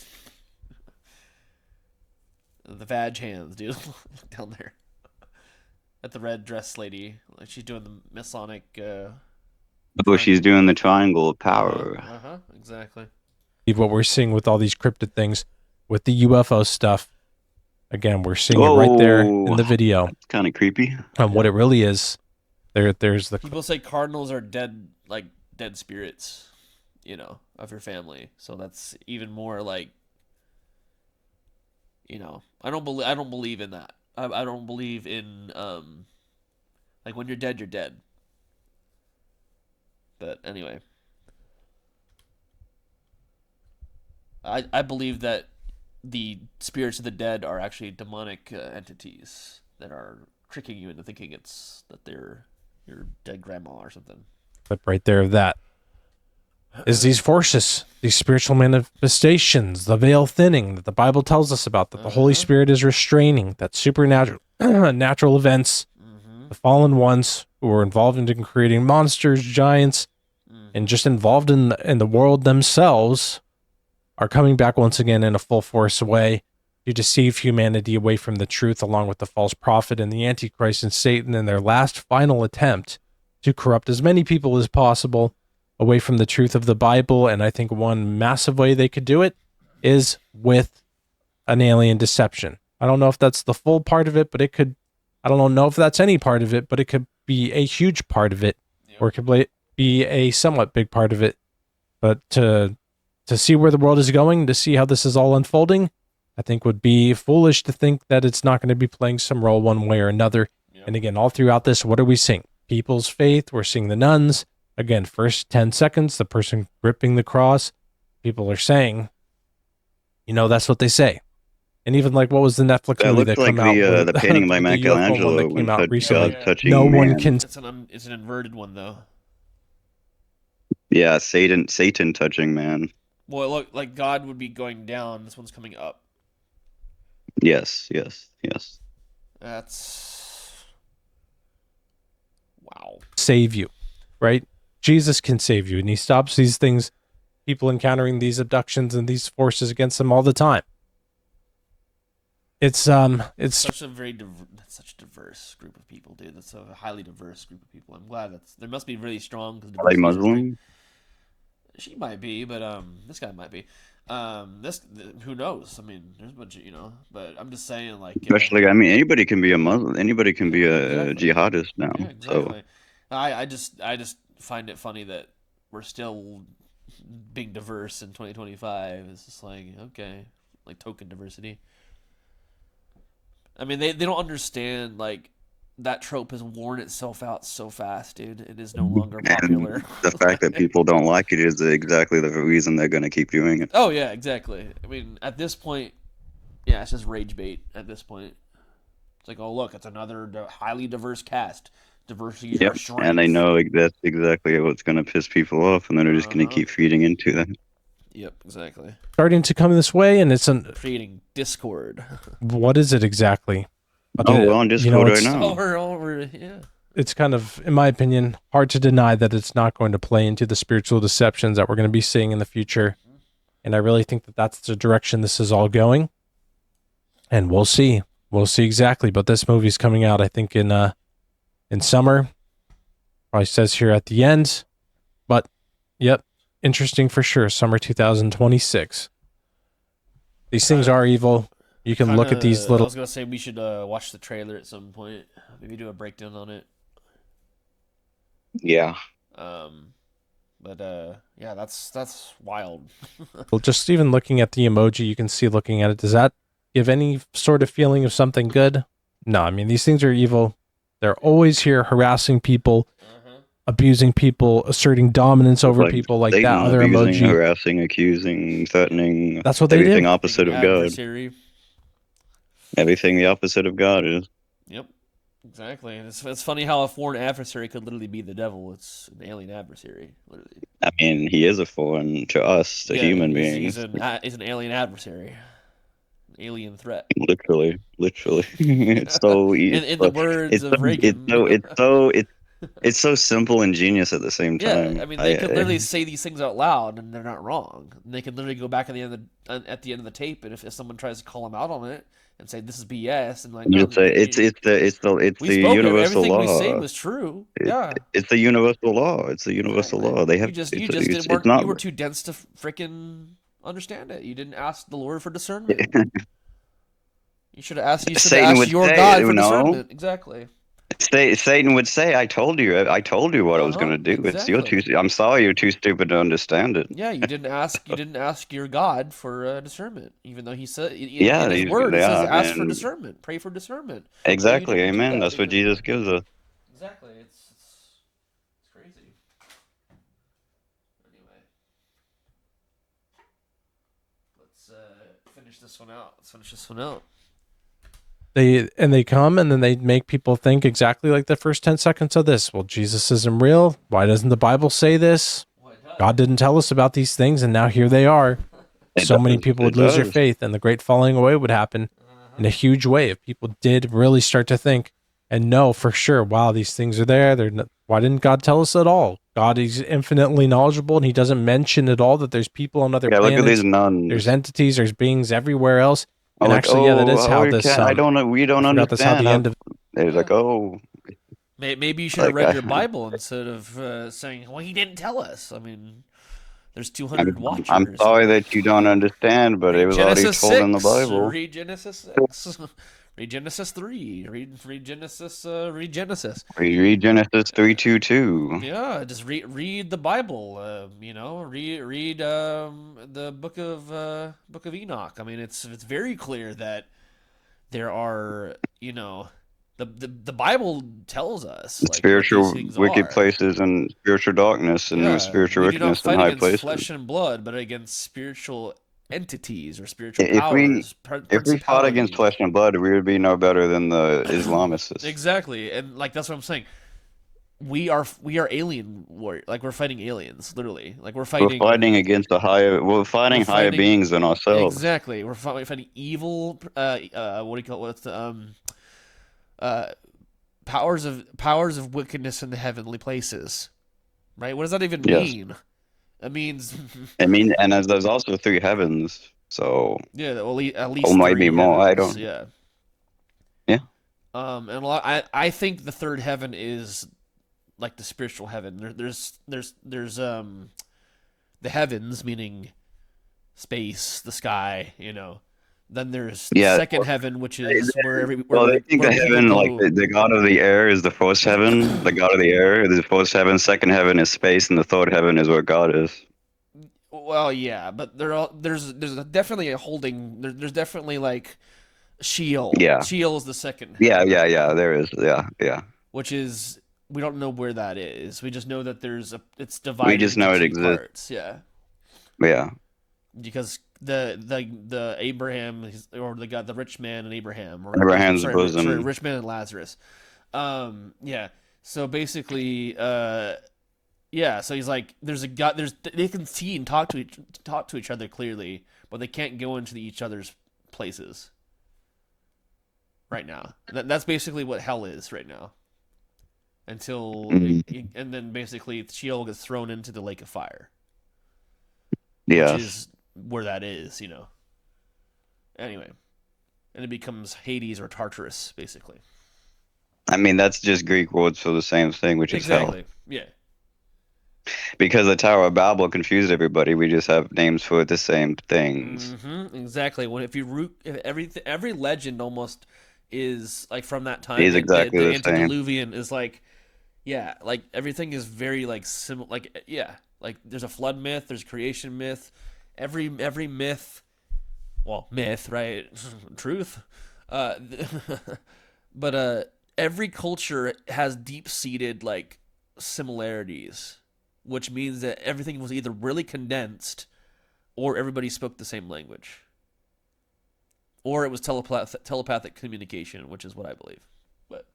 [SPEAKER 1] The vag hands, dude. Look down there. At the red dress lady, like she's doing the Masonic.
[SPEAKER 2] Oh, she's doing the triangle of power.
[SPEAKER 1] Exactly.
[SPEAKER 3] What we're seeing with all these cryptid things, with the UFO stuff, again, we're seeing it right there in the video.
[SPEAKER 2] It's kind of creepy.
[SPEAKER 3] And what it really is, there's the
[SPEAKER 1] people say cardinals are dead spirits, of your family. So that's even more like, I don't believe in that. I don't believe in like when you're dead, you're dead. But anyway, I believe that the spirits of the dead are actually demonic entities that are tricking you into thinking that they're your dead grandma or something.
[SPEAKER 3] clip right there of that is these forces, these spiritual manifestations, the veil thinning that the Bible tells us about, that the Holy Spirit is restraining, that supernatural natural events, the fallen ones who are involved in creating monsters, giants, and just involved in the world themselves are coming back once again in a full force way to deceive humanity away from the truth, along with the false prophet and the Antichrist and Satan in their last final attempt to corrupt as many people as possible away from the truth of the Bible. And I think one massive way they could do it is with an alien deception. I don't know if that's the full part of it, but it could, I don't know if that's any part of it, but it could be a huge part of it, or it could be a somewhat big part of it. But to see where the world is going, to see how this is all unfolding, I think would be foolish to think that it's not going to be playing some role one way or another. Yep. And again, all throughout this, what are we seeing? People's faith. We're seeing the nuns. Again, first 10 seconds, the person gripping the cross, people are saying, that's what they say. And even like, what was the Netflix movie that came out?
[SPEAKER 2] The painting by Michelangelo
[SPEAKER 3] that came out recently.
[SPEAKER 2] Touching
[SPEAKER 3] no
[SPEAKER 2] man.
[SPEAKER 3] one can.
[SPEAKER 1] It's an inverted one though.
[SPEAKER 2] Yeah, Satan touching man.
[SPEAKER 1] Well, look, like God would be going down. This one's coming up.
[SPEAKER 2] Yes.
[SPEAKER 1] That's wow.
[SPEAKER 3] Save you, right? Jesus can save you, and he stops these things, people encountering these abductions and these forces against them all the time. It's
[SPEAKER 1] such a such a diverse group of people, dude. That's a highly diverse group of people. I'm glad they must be really strong.
[SPEAKER 2] Like Muslim?
[SPEAKER 1] She might be, but this guy might be. Who knows? I mean, there's a bunch of, but I'm just saying, like,
[SPEAKER 2] especially, I mean, anybody can be a Muslim. Anybody can be a jihadist now.
[SPEAKER 1] Yeah, exactly. So I just find it funny that we're still being diverse in 2025. It's just like, okay, like token diversity. I mean, they don't understand, like, that trope has worn itself out so fast, dude. It is no longer popular.
[SPEAKER 2] And the fact that people don't like it is exactly the reason they're going to keep doing it.
[SPEAKER 1] Oh, yeah, exactly. I mean, at this point, yeah, it's just rage bait at this point. It's like, oh, look, it's another highly diverse cast. Diversity is our strength.
[SPEAKER 2] And they know that's exactly what's going to piss people off, and then they're just going to keep feeding into that.
[SPEAKER 1] Yep, exactly.
[SPEAKER 3] Starting to come this way, and it's
[SPEAKER 1] creating discord.
[SPEAKER 3] What is it exactly?
[SPEAKER 2] We're on Discord right now.
[SPEAKER 1] Yeah.
[SPEAKER 3] It's kind of, in my opinion, hard to deny that it's not going to play into the spiritual deceptions that we're going to be seeing in the future. And I really think that that's the direction this is all going. And we'll see. We'll see exactly. But this movie's coming out, I think, in summer. Probably says here at the end. But, yep, interesting for sure. Summer 2026. These things are evil. You can look at these
[SPEAKER 1] I
[SPEAKER 3] little...
[SPEAKER 1] was going to say we should watch the trailer at some point. Maybe do a breakdown on it.
[SPEAKER 2] Yeah.
[SPEAKER 1] But yeah, that's wild.
[SPEAKER 3] Well, just even looking at the emoji, you can see looking at it. Does that give any sort of feeling of something good? No, I mean, these things are evil. They're always here harassing people, abusing people, asserting dominance over people like
[SPEAKER 2] Satan,
[SPEAKER 3] that other
[SPEAKER 2] abusing,
[SPEAKER 3] emoji.
[SPEAKER 2] harassing, accusing, threatening.
[SPEAKER 3] That's what they
[SPEAKER 2] everything
[SPEAKER 3] do.
[SPEAKER 2] opposite of God.
[SPEAKER 1] Adversary.
[SPEAKER 2] Everything the opposite of God is.
[SPEAKER 1] Yep. Exactly. And it's funny how a foreign adversary could literally be the devil. It's an alien adversary, literally.
[SPEAKER 2] I mean, he is a foreign to us, to human beings.
[SPEAKER 1] He's an alien adversary. An alien threat.
[SPEAKER 2] Literally. It's so
[SPEAKER 1] in the words of Reagan.
[SPEAKER 2] It's so simple and genius at the same time.
[SPEAKER 1] Yeah, I mean, they could literally say these things out loud, and they're not wrong. And they could literally go back at the end of the tape, and if someone tries to call them out on it and say this is BS, and like, no,
[SPEAKER 2] It's the universal
[SPEAKER 1] everything
[SPEAKER 2] law.
[SPEAKER 1] we say was true. Yeah,
[SPEAKER 2] It's the universal law. It's the universal law. They have.
[SPEAKER 1] You were too dense to freaking understand it. You didn't ask the Lord for discernment. You should have asked. You should have asked your God for discernment. Exactly.
[SPEAKER 2] Satan would say, "I told you what I was going to do.
[SPEAKER 1] Exactly.
[SPEAKER 2] I'm sorry, you're too stupid to understand it."
[SPEAKER 1] Yeah, you didn't ask your God for discernment, even though he said in his word it says ask for discernment, pray for discernment.
[SPEAKER 2] Exactly, amen. That's what Jesus gives us.
[SPEAKER 1] Exactly, it's crazy. Anyway, let's finish this one out.
[SPEAKER 3] They come and then they make people think exactly like the first 10 seconds of this. Well, Jesus isn't real. Why doesn't the Bible say this? God didn't tell us about these things, and now here they are. So many people would lose their faith, and the great falling away would happen in a huge way if people did really start to think and know for sure, wow, these things are there. Why didn't God tell us at all? God is infinitely knowledgeable, and he doesn't mention at all that there's people on other planets.
[SPEAKER 2] Look at these nuns.
[SPEAKER 3] There's entities, there's beings everywhere else. And actually, that is how this.
[SPEAKER 2] I don't know. We don't understand.
[SPEAKER 3] That's how the end of.
[SPEAKER 2] It was like,
[SPEAKER 1] maybe you should have read your Bible instead of saying, "Well, he didn't tell us." I mean, there's 200 watchers.
[SPEAKER 2] I'm sorry that you don't understand, but it was already told in the Bible.
[SPEAKER 1] Read Genesis 6. Read Genesis 3. Read Genesis. Read Genesis.
[SPEAKER 2] Read Genesis 3:22.
[SPEAKER 1] Yeah, just read the Bible. Read the book of Enoch. I mean, it's very clear that there are the Bible tells us like,
[SPEAKER 2] spiritual wicked places and spiritual darkness and spiritual wickedness in high places.
[SPEAKER 1] Flesh and blood, but against spiritual entities or spiritual powers.
[SPEAKER 2] If we fought against flesh and blood, we would be no better than the Islamists.
[SPEAKER 1] Exactly, and like that's what I'm saying. We are alien warrior. Like we're fighting aliens, literally. Like we're fighting
[SPEAKER 2] against higher beings than ourselves.
[SPEAKER 1] Exactly, we're fighting evil. What do you call it? What's the powers of wickedness in the heavenly places? Right? What does that even mean? It means.
[SPEAKER 2] And there's also 3 heavens, so
[SPEAKER 1] yeah, well, at least
[SPEAKER 2] maybe more.
[SPEAKER 1] Heavens,
[SPEAKER 2] I don't.
[SPEAKER 1] Yeah. And I think the 3rd heaven is like the spiritual heaven. There's the heavens, meaning space, the sky. Then there's the 2nd heaven, which is where
[SPEAKER 2] they think the heaven, like the God of the air, is the 1st heaven. The God of the air is the 1st heaven. 2nd heaven is space, and the 3rd heaven is where God is.
[SPEAKER 1] Well, yeah, but there's definitely a holding. There's definitely like Sheol.
[SPEAKER 2] Yeah,
[SPEAKER 1] Sheol is the 2nd.
[SPEAKER 2] Yeah. There is. Yeah.
[SPEAKER 1] Which is we don't know where that is. We just know that it's divided.
[SPEAKER 2] We just know it exists.
[SPEAKER 1] Parts. Yeah.
[SPEAKER 2] Yeah.
[SPEAKER 1] Because the Abraham or the rich man and Abraham or
[SPEAKER 2] Abraham's bosom.
[SPEAKER 1] Sorry, rich man and Lazarus. Yeah. So basically, yeah. So he's like, there's a God. They can see and talk to each other clearly, but they can't go into each other's places. Right now, that's basically what hell is right now. Until and then basically Sheol gets thrown into the lake of fire.
[SPEAKER 2] Yeah.
[SPEAKER 1] Which is where that is, Anyway. and it becomes Hades or Tartarus, basically.
[SPEAKER 2] I mean, that's just Greek words for the same thing, which is hell.
[SPEAKER 1] Exactly. Yeah.
[SPEAKER 2] Because the Tower of Babel confused everybody. We just have names for the same things.
[SPEAKER 1] Exactly. When if every legend almost is like from that time.
[SPEAKER 2] Is exactly
[SPEAKER 1] the
[SPEAKER 2] the same.
[SPEAKER 1] antediluvian is like, yeah, like everything is very like similar. Like yeah, like there's a flood myth, there's a creation myth. Every myth, well, myth, right? Truth. But every culture has deep-seated like similarities, which means that everything was either really condensed or everybody spoke the same language. Or it was telepathic communication, which is what I believe. But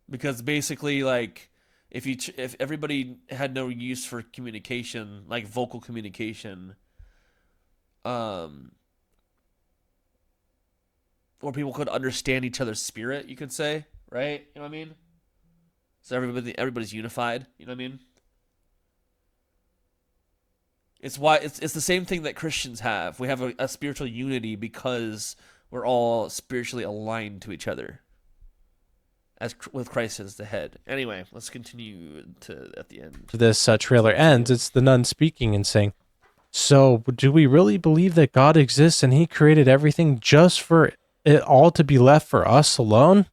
[SPEAKER 1] because basically, like, if everybody had no use for communication, like vocal communication, or people could understand each other's spirit, you could say, right? You know what I mean? So everybody's unified. You know what I mean? It's why it's the same thing that Christians have. We have a spiritual unity because we're all spiritually aligned to each other, as with Christ as the head. Anyway, let's continue to at the end.
[SPEAKER 3] This trailer ends. It's the nun speaking and saying, "So, do we really believe that God exists and He created everything just for it all to be left for us alone?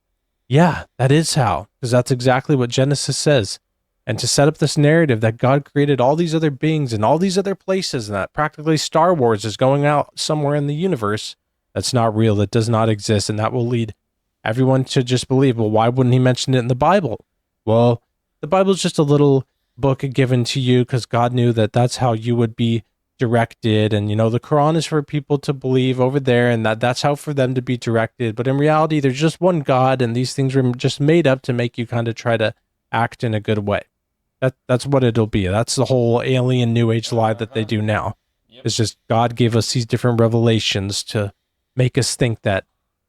[SPEAKER 3] Yeah, that is how, because that's exactly what Genesis says." And to set up this narrative that God created all these other beings in all these other places, and that practically Star Wars is going out somewhere in the universe, that's not real, that does not exist, and that will lead everyone to just believe, well, why wouldn't He mention it in the Bible? Well, the Bible is just a little book given to you because God knew that that's how you would be directed, and the Quran is for people to believe over there, and that's how for them to be directed. But in reality, there's just one God, and these things were just made up to make you kind of try to act in a good way. That's what it'll be. That's the whole alien New Age lie that they do now.
[SPEAKER 1] Yep.
[SPEAKER 3] It's just God gave us these different revelations to make us think that,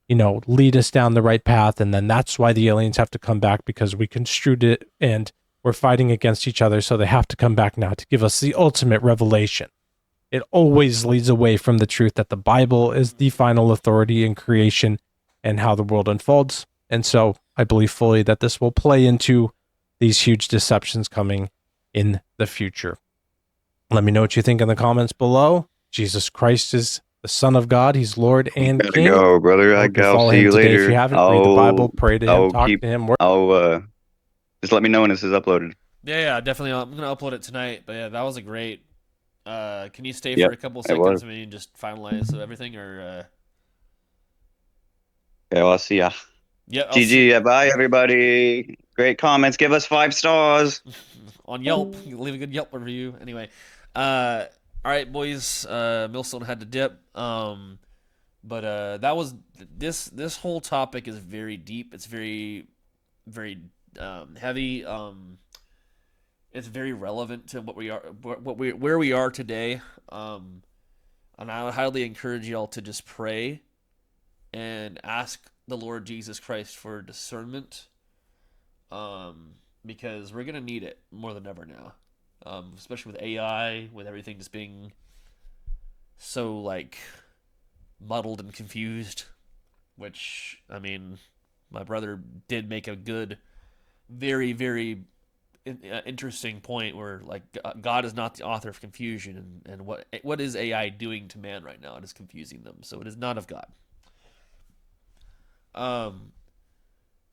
[SPEAKER 3] lead us down the right path, and then that's why the aliens have to come back, because we construed it and we're fighting against each other, so they have to come back now to give us the ultimate revelation. It always leads away from the truth that the Bible is the final authority in creation and how the world unfolds. And so I believe fully that this will play into these huge deceptions coming in the future. Let me know what you think in the comments below. Jesus Christ is the Son of God. He's Lord and
[SPEAKER 2] Gotta
[SPEAKER 3] King.
[SPEAKER 2] go, brother. I
[SPEAKER 3] Hope you
[SPEAKER 2] gotta
[SPEAKER 3] follow
[SPEAKER 2] see
[SPEAKER 3] him
[SPEAKER 2] you
[SPEAKER 3] today.
[SPEAKER 2] later.
[SPEAKER 3] If you haven't, read the Bible, pray to him, talk to him.
[SPEAKER 2] I'll just let me know when this is uploaded.
[SPEAKER 1] Yeah, definitely. I'm gonna upload it tonight. But yeah, that was a great. Can you stay
[SPEAKER 2] Yep,
[SPEAKER 1] for a couple
[SPEAKER 2] it
[SPEAKER 1] seconds
[SPEAKER 2] was.
[SPEAKER 1] and we just finalize everything, or?
[SPEAKER 2] Okay, well, I'll see ya.
[SPEAKER 1] Yeah.
[SPEAKER 2] GG. Bye, everybody. Great comments. Give us 5 stars.
[SPEAKER 1] On Yelp. Leave a good Yelp review. Anyway, all right, boys. Millstone had to dip. But that was this whole topic is very deep. It's very, very heavy. It's very relevant to where we are today. And I would highly encourage y'all to just pray and ask the Lord Jesus Christ for discernment. Because we're gonna need it more than ever now, especially with AI, with everything just being so like muddled and confused. Which, I mean, my brother did make a good, very, very interesting point where like God is not the author of confusion, and what is AI doing to man right now? It is confusing them, so it is not of God.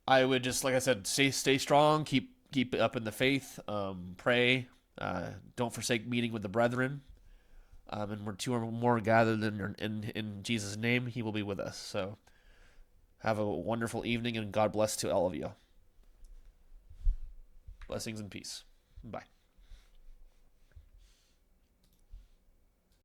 [SPEAKER 1] I would just, like I said, stay strong, keep up in the faith, pray, don't forsake meeting with the brethren, and we're 2 or more gathered in Jesus' name, He will be with us. So have a wonderful evening, and God bless to all of you. Blessings and peace. Bye.